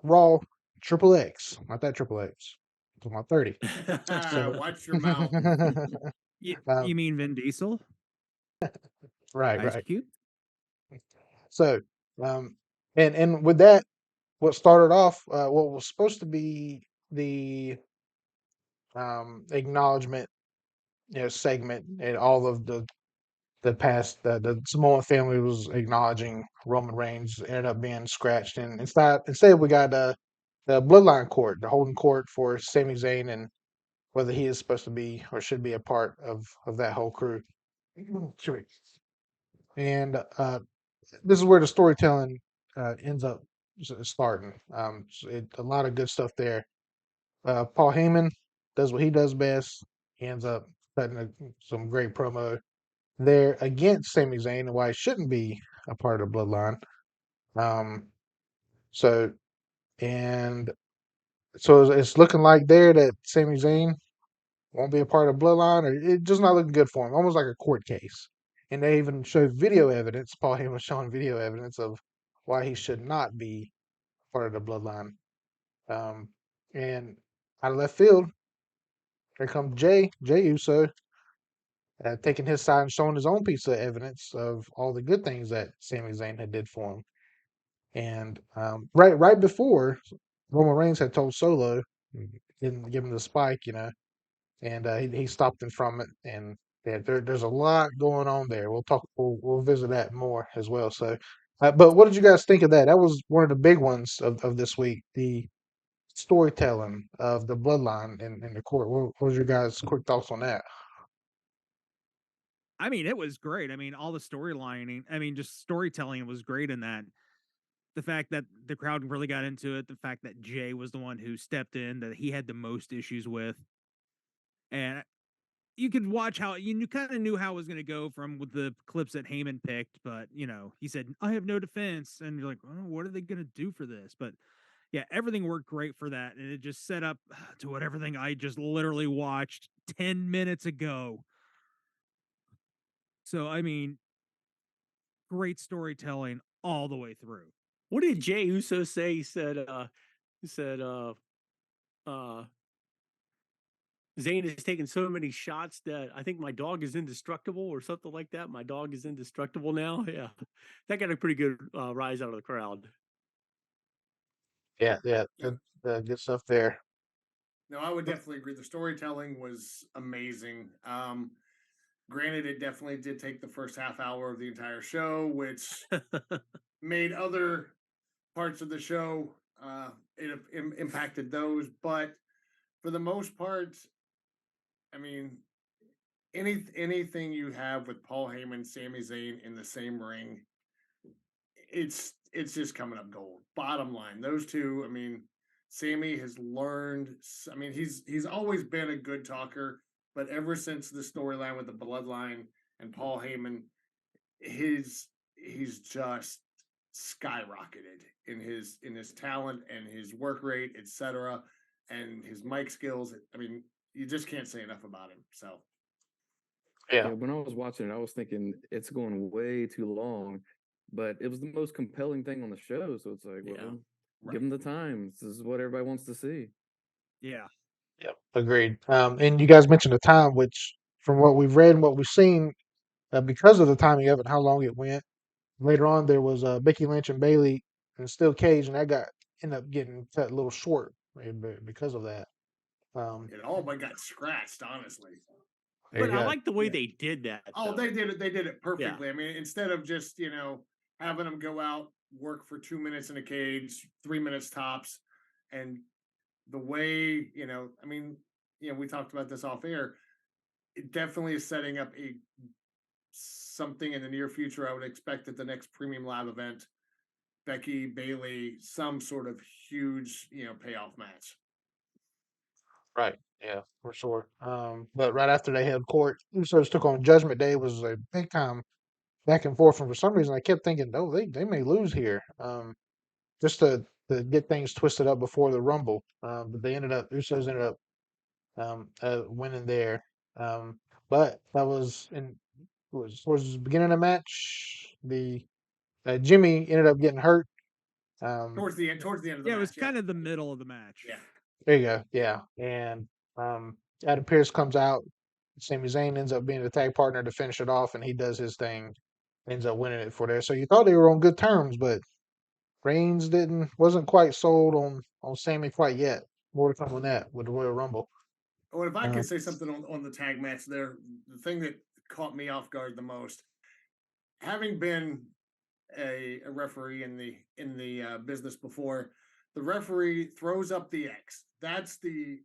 Raw XXX, not that Triple X. I'm talking about 30. So, Watch your mouth. um, You mean Vin Diesel? right, Ice right. Cube? So, um, and with that, what started off, what was supposed to be the acknowledgement, segment, and all of the past, the Samoan family was acknowledging Roman Reigns, ended up being scratched, and instead we got the Bloodline Court, the holding court for Sami Zayn, and whether he is supposed to be or should be a part of that whole crew. Excuse me. And this is where the storytelling ends up starting. A lot of good stuff there. Paul Heyman does what he does best. He ends up cutting some great promo there against Sami Zayn and why he shouldn't be a part of the bloodline. Um, so and so it's looking like there that Sami Zayn won't be a part of bloodline, or it's just not looking good for him. Almost like a court case. And they even showed video evidence. Paul Heyman was showing video evidence of why he should not be part of the bloodline. Um, and out of left field, here comes Jay Uso, taking his side and showing his own piece of evidence of all the good things that Sami Zayn had did for him. And right before, Roman Reigns had told Solo, didn't give him the spike, and he stopped him from it. And there's a lot going on there. We'll visit that more as well. So, but what did you guys think of that? That was one of the big ones of this week. The storytelling of the bloodline in the court. What was your guys' quick thoughts on that? I mean, it was great. I mean, all the storylining, just storytelling was great in that. The fact that the crowd really got into it, the fact that Jay was the one who stepped in, that he had the most issues with. And you could watch how you kind of knew how it was going to go from with the clips that Heyman picked, but he said, I have no defense. And you're like, oh, what are they going to do for this? But yeah, everything worked great for that. And it just set up to what everything I just literally watched 10 minutes ago. So, I mean, great storytelling all the way through. What did Jay Uso say? He said, Zayn is taking so many shots that I think my dog is indestructible or something like that. My dog is indestructible now. Yeah. That got a pretty good rise out of the crowd. Yeah, good stuff there. No, I would definitely agree. The storytelling was amazing. Granted, it definitely did take the first half hour of the entire show, which made other parts of the show it impacted those. But for the most part, I mean, anything you have with Paul Heyman, Sami Zayn in the same ring, it's just coming up gold. Bottom line, those two. I mean, Sammy has learned. I mean, he's always been a good talker, but ever since the storyline with the Bloodline and Paul Heyman, he's just skyrocketed in his talent and his work rate, etc., and his mic skills. I mean, you just can't say enough about him. So. Yeah. When I was watching it, I was thinking it's going way too long, but it was the most compelling thing on the show. So it's like, well, give them the time. This is what everybody wants to see. Yeah. Yep. Agreed. And you guys mentioned the time, which from what we've read and what we've seen, because of the timing of it, how long it went. Later on, there was Becky Lynch and Bailey and Steel Cage, and that ended up getting cut a little short because of that. It all but got scratched, honestly. But I like the way they did that. Oh, they did it. They did it perfectly. Yeah. I mean, instead of just having them go out, work for 2 minutes in a cage, 3 minutes tops, and the way I mean, we talked about this off air. It definitely is setting up something in the near future. I would expect at the next Premium Live event, Becky, Bailey, some sort of huge payoff match. Right. Yeah, for sure. But right after they held court, Usos took on Judgment Day. It was a big time back and forth, and for some reason I kept thinking, oh, they may lose here. Just to get things twisted up before the Rumble. But Usos ended up winning there. But that was towards the beginning of the match. The Jimmy ended up getting hurt, Towards the end of the Yeah, match. it was kind of the middle of the match. Yeah. There you go. Yeah. And Adam Pearce comes out. Sami Zayn ends up being the tag partner to finish it off, and he does his thing, ends up winning it for there. So you thought they were on good terms, but Reigns wasn't quite sold on Sammy quite yet. More to come on that with the Royal Rumble. Well, if I could say something on the tag match there, the thing that caught me off guard the most, having been a referee in the business before, the referee throws up the X. That's the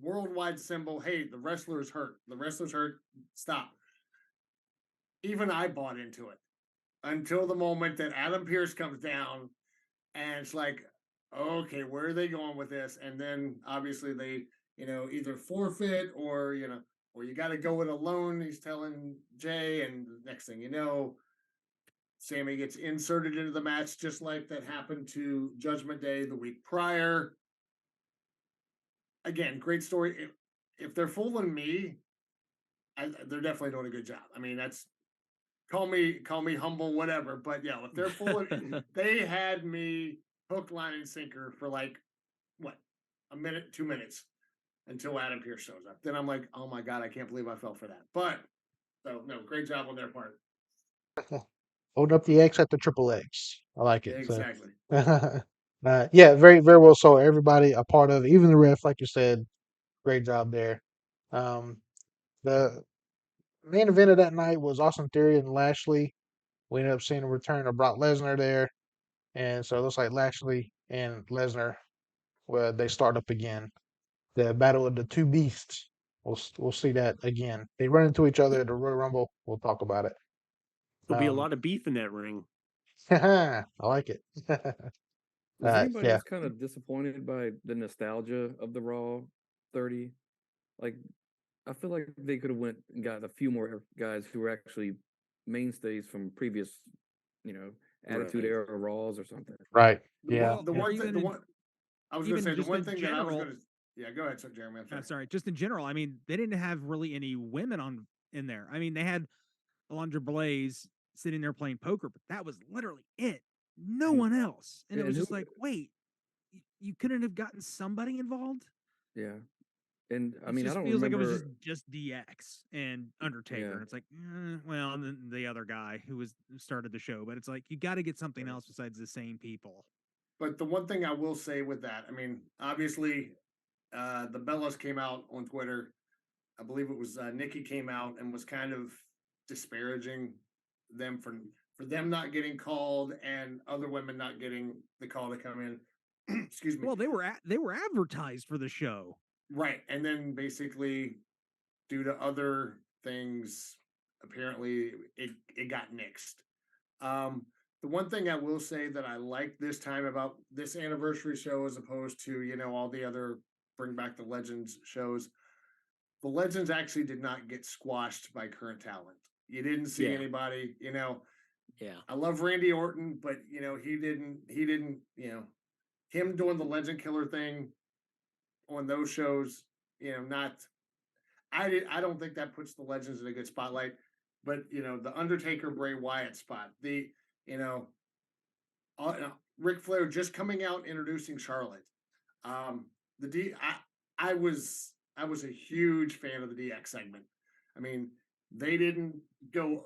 worldwide symbol. Hey, the wrestler's hurt. The wrestler's hurt. Stop. Even I bought into it until the moment that Adam Pearce comes down, and it's like, okay, where are they going with this? And then obviously they, either forfeit or or you got to go it alone. He's telling Jay, and the next thing you know, Sammy gets inserted into the match, just like that happened to Judgment Day the week prior. Again, great story. If they're fooling me, they're definitely doing a good job. I mean, that's call me humble, whatever. But yeah, if they're fooling, they had me hook, line, and sinker for like what, a minute, 2 minutes until Adam Pearce shows up. Then I'm like, oh my god, I can't believe I fell for that. But so no, great job on their part. Hold up the X at the triple X. I like it. Exactly. So, yeah, very, very well sold. Everybody a part of it, even the ref, like you said, great job there. The main event of that night was Austin Theory and Lashley. We ended up seeing a return of Brock Lesnar there. And so it looks like Lashley and Lesnar, well, they start up again. The battle of the two beasts. We'll see that again. They run into each other at the Royal Rumble. We'll talk about it. There'll be a lot of beef in that ring. I like it. Was anybody Yeah. else kind of disappointed by the nostalgia of the Raw 30? Like, I feel like they could have went and got a few more guys who were actually mainstays from previous, Attitude Era Raws or something. Right. The Yeah. one, the one thing, the one I was going to say, the just one in thing that I was general- going to, yeah, go ahead, Jeremy. I'm sorry. Sorry, just in general, I mean, they didn't have really any women in there. I mean, they had Alundra Blaze sitting there playing poker, but that was literally it. No one else. And it was just like, wait, you couldn't have gotten somebody involved? Yeah. And I It mean, I just don't feels like it remember. was just DX and Undertaker. Yeah. And it's like, well, and then the other guy who started the show, but it's like you got to get something else besides the same people. But the one thing I will say with that, I mean, obviously, the Bellas came out on Twitter. I believe it was Nikki came out and was kind of disparaging them for them not getting called and other women not getting the call to come in. Excuse me. Well, they were advertised for the show. Right. And then basically, due to other things, apparently it got nixed. The one thing I will say that I like this time about this anniversary show, as opposed to, all the other Bring Back the Legends shows, the Legends actually did not get squashed by current talent. You didn't see anybody, Yeah. I love Randy Orton, but he didn't, him doing the Legend Killer thing on those shows, not. I don't think that puts the Legends in a good spotlight. But the Undertaker Bray Wyatt spot, Ric Flair just coming out introducing Charlotte. I was a huge fan of the DX segment. I mean, they didn't go,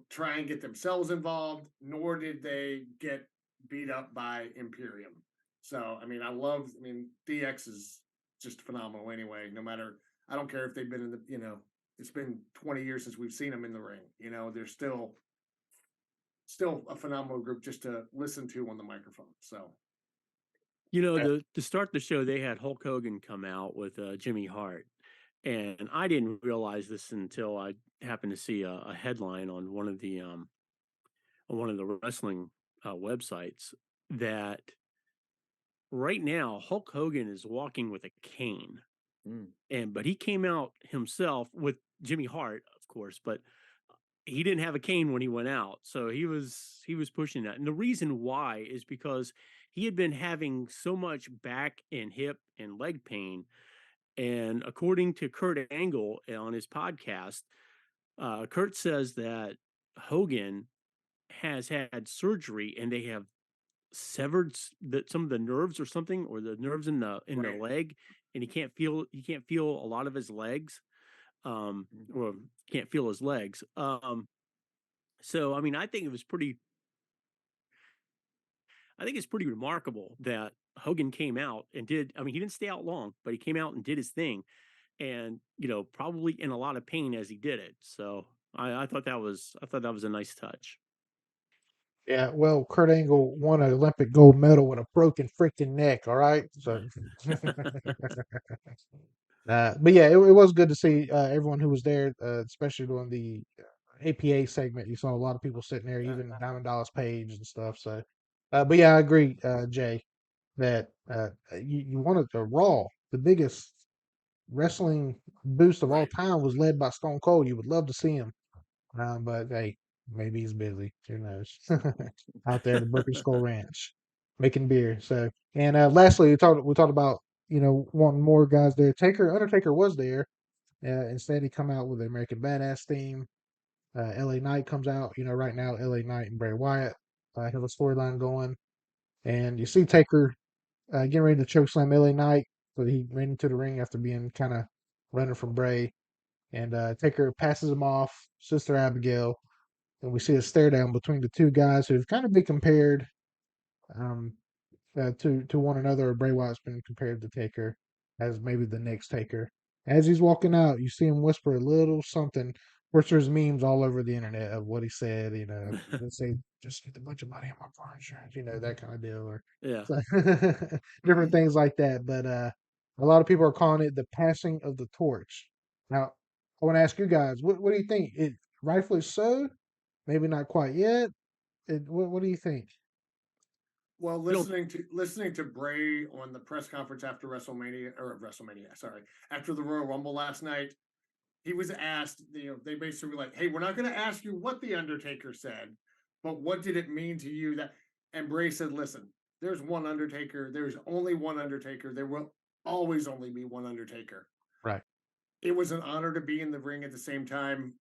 try and get themselves involved, nor did they get beat up by Imperium. So, I mean, DX is just phenomenal anyway, no matter, I don't care if they've been in the, it's been 20 years since we've seen them in the ring. They're still a phenomenal group just to listen to on the microphone. So, to start the show, they had Hulk Hogan come out with Jimmy Hart, and I didn't realize this until I happened to see a headline on one of the wrestling websites that right now Hulk Hogan is walking with a cane, but he came out himself with Jimmy Hart, of course, but he didn't have a cane when he went out, so he was pushing that. And the reason why is because he had been having so much back and hip and leg pain, and according to Kurt Angle on his podcast, Kurt says that Hogan has had surgery and they have severed some of the nerves or something, or the nerves in the Right. leg, and he can't feel a lot of his legs, or can't feel his legs. So I mean, I think it's pretty remarkable that Hogan came out and did. I mean, he didn't stay out long, but he came out and did his thing, and probably in a lot of pain as he did it. So I thought that was a nice touch. Yeah, well, Kurt Angle won an Olympic gold medal with a broken freaking neck. All right, so. But yeah, it was good to see everyone who was there, especially during the APA segment. You saw a lot of people sitting there, even Diamond Dallas Page and stuff. So, but yeah, I agree, Jay, that you wanted the Raw, the biggest wrestling boost of all Right. time, was led by Stone Cold. You would love to see him, but hey, maybe he's busy. Who knows? Out there at the Broken Skull Ranch, making beer. So, and lastly, we talked about wanting more guys there. Undertaker was there. Instead, he come out with the American Badass theme. LA Knight comes out. Right now, LA Knight and Bray Wyatt have a storyline going, and you see Taker getting ready to chokeslam LA Knight, so he ran into the ring after being kind of running from Bray, and Taker passes him off, Sister Abigail, and we see a stare down between the two guys who've kind of been compared um, to one another. Bray Wyatt's been compared to Taker as maybe the next Taker. As he's walking out, you see him whisper a little something. Of course, there's memes all over the internet of what he said. They say, "Just get a bunch of money on my car insurance," that kind of deal, or Yeah. so, different things like that. But a lot of people are calling it the passing of the torch. Now, I want to ask you guys, what do you think? It rightfully so, maybe not quite yet. What do you think? Well, You don't. listening to Bray on the press conference after WrestleMania, sorry, after the Royal Rumble last night, he was asked, they basically were like, "Hey, we're not going to ask you what the Undertaker said, but what did it mean to you that?" And Bray said, "Listen, there's one Undertaker. There's only one Undertaker. There will always only be one Undertaker." Right. It was an honor to be in the ring at the same time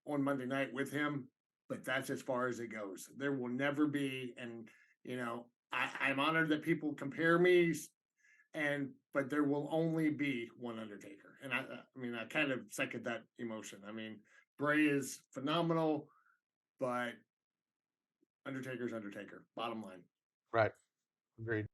on Monday night with him, but that's as far as it goes. There will never be, and I'm honored that people compare me, but there will only be one Undertaker, and I mean, I kind of second that emotion. I mean, Bray is phenomenal, but Undertaker's Undertaker. Bottom line. Right. Agreed.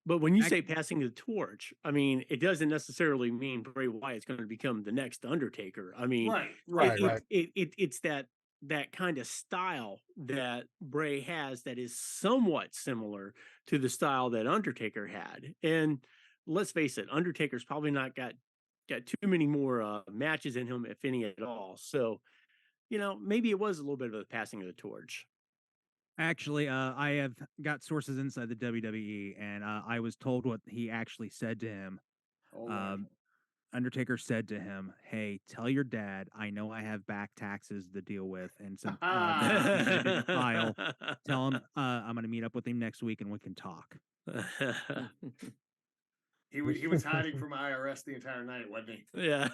But when you say passing the torch, I mean, it doesn't necessarily mean Bray Wyatt's going to become the next Undertaker. I mean, Right. it's that kind of style that Bray has that is somewhat similar to the style that Undertaker had. And let's face it, Undertaker's probably not got too many more matches in him, if any at all. So, maybe it was a little bit of a passing of the torch. Actually, I have got sources inside the WWE, and I was told what he actually said to him. Undertaker said to him, "Hey, tell your dad I know I have back taxes to deal with and some to file. Tell him I'm going to meet up with him next week and we can talk." He was hiding from IRS the entire night, wasn't he? Yeah.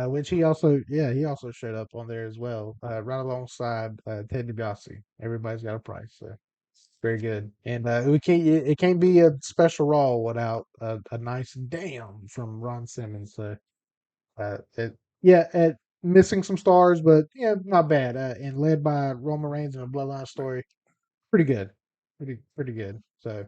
Which he also showed up on there as well, right alongside Ted DiBiase. Everybody's got a price, so very good. And it can't be a special Raw without a nice damn from Ron Simmons. So missing some stars, but yeah, not bad. And led by Roman Reigns and a Bloodline story, pretty good, pretty good. So